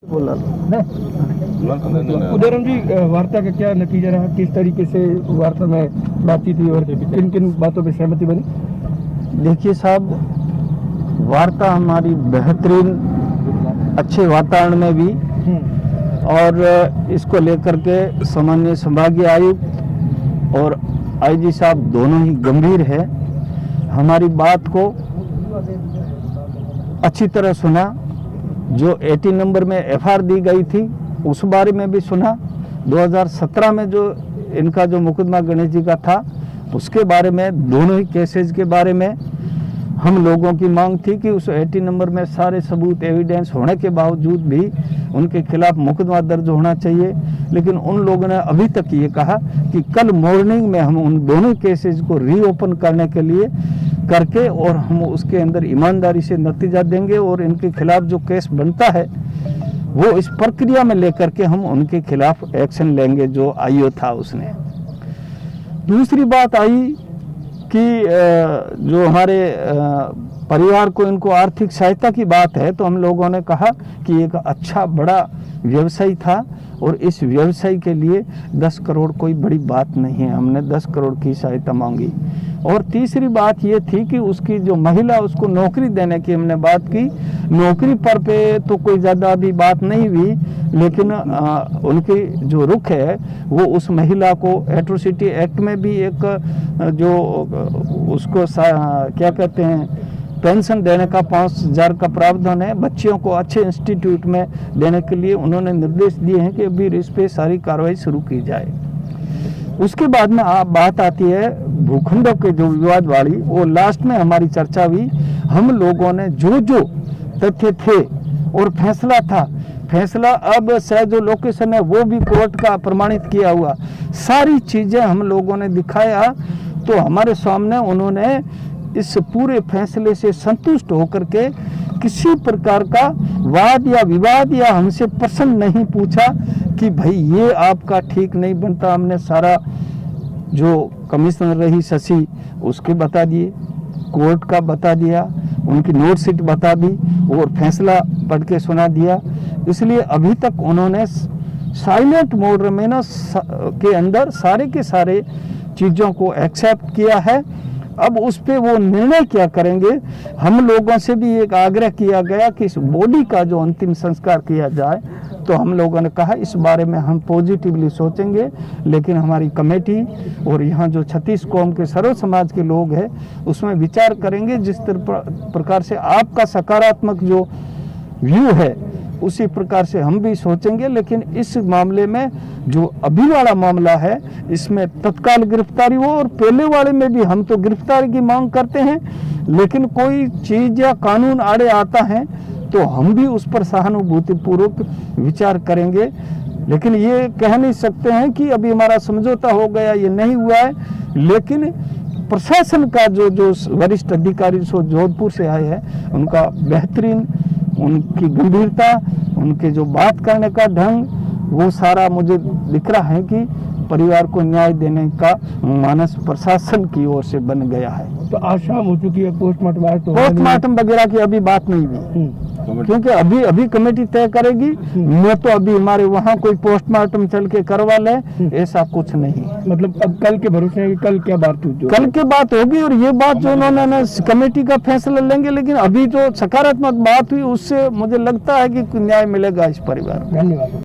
बोला उदयराम जी, वार्ता का क्या नतीजा रहा? किस तरीके से वार्ता में बातचीत हुई और किन किन बातों पर सहमति बनी? देखिए साहब, वार्ता हमारी बेहतरीन अच्छे वातावरण में भी और इसको लेकर के सामान्य संभागीय आयुक्त और आईजी साहब दोनों ही गंभीर है। हमारी बात को अच्छी तरह सुना। जो 80 नंबर में एफआईआर दी गई थी उस बारे में भी सुना। 2017 में जो इनका जो मुकदमा गणेश जी का था उसके बारे में, दोनों ही केसेस के बारे में हम लोगों की मांग थी कि उस 80 नंबर में सारे सबूत एविडेंस होने के बावजूद भी उनके खिलाफ मुकदमा दर्ज होना चाहिए। लेकिन उन लोगों ने अभी तक ये कहा कि कल मॉर्निंग में हम उन दोनों केसेस को रीओपन करने के लिए करके और हम उसके अंदर ईमानदारी से नतीजा देंगे और इनके खिलाफ जो केस बनता है वो इस प्रक्रिया में लेकर के हम उनके खिलाफ एक्शन लेंगे जो आईओ था उसने। दूसरी बात आई कि जो हमारे परिवार को इनको आर्थिक सहायता की बात है, तो हम लोगों ने कहा कि एक अच्छा बड़ा व्यवसाय था और इस व्यवसाय के लिए 10 करोड़ कोई बड़ी बात नहीं है। हमने 10 करोड़ की सहायता मांगी। और तीसरी बात ये थी कि उसकी जो महिला, उसको नौकरी देने की हमने बात की। नौकरी पर पे तो कोई ज़्यादा अभी बात नहीं हुई, लेकिन उनकी जो रुख है वो उस महिला को एट्रोसिटी एक्ट में भी एक जो उसको क्या कहते हैं पेंशन देने का 5,000 का प्रावधान है। बच्चियों को अच्छे इंस्टीट्यूट में देने के लिए उन्होंने निर्देश दिए हैं कि अभी इस पे सारी कार्रवाई शुरू की जाए। उसके बाद में बात आती है भूखंडों के जो विवाद वाली, वो लास्ट में हमारी चर्चा हुई। हम लोगों ने जो जो तथ्य थे और फैसला था, फैसला अब से जो लोकेशन है वो भी कोर्ट का प्रमाणित किया हुआ, सारी चीजें हम लोगों ने दिखाया। तो हमारे सामने उन्होंने इस पूरे फैसले से संतुष्ट होकर के किसी प्रकार का वाद या विवाद या हमसे प्रश्न नहीं पूछा कि भाई ये आपका ठीक नहीं बनता। हमने सारा जो कमिश्नर रही शशि उसके बता दिए, कोर्ट का बता दिया, उनकी नोट शीट बता दी और फैसला पढ़ के सुना दिया। इसलिए अभी तक उन्होंने साइलेंट मोड में के अंदर सारे के सारे चीज़ों को एक्सेप्ट किया है। अब उस पे वो निर्णय क्या करेंगे। हम लोगों से भी एक आग्रह किया गया कि इस बॉडी का जो अंतिम संस्कार किया जाए, तो हम लोगों ने कहा इस बारे में हम पॉजिटिवली सोचेंगे, लेकिन हमारी कमेटी और यहाँ जो 36 कौम के सर्व समाज के लोग हैं उसमें विचार करेंगे। जिस प्रकार से आपका सकारात्मक जो व्यू है उसी प्रकार से हम भी सोचेंगे। लेकिन इस मामले में जो अभी वाला मामला है इसमें तत्काल गिरफ्तारी हो, और पहले वाले में भी हम तो गिरफ्तारी की मांग करते हैं, लेकिन कोई चीज या कानून आड़े आता है तो हम भी उस पर सहानुभूतिपूर्वक विचार करेंगे। लेकिन ये कह नहीं सकते हैं कि अभी हमारा समझौता हो गया, ये नहीं हुआ है। लेकिन प्रशासन का जो वरिष्ठ अधिकारी जो जोधपुर से आए हैं उनका बेहतरीन, उनकी गंभीरता, उनके जो बात करने का ढंग, वो सारा मुझे दिख रहा है कि परिवार को न्याय देने का मानस प्रशासन की ओर से बन गया है। तो आज शाम हो चुकी है, पोस्टमार्टम वगैरह की अभी बात नहीं हुई, क्योंकि अभी कमेटी तय करेगी। मैं तो अभी हमारे वहाँ कोई पोस्टमार्टम चल के करवा ले ऐसा कुछ नहीं। मतलब अब कल के भरोसे है कि कल क्या बात हुई? कल की बात होगी और ये बात जो उन्होंने कमेटी का फैसला लेंगे। लेकिन अभी जो सकारात्मक बात हुई उससे मुझे लगता है कि न्याय मिलेगा इस परिवार को। धन्यवाद।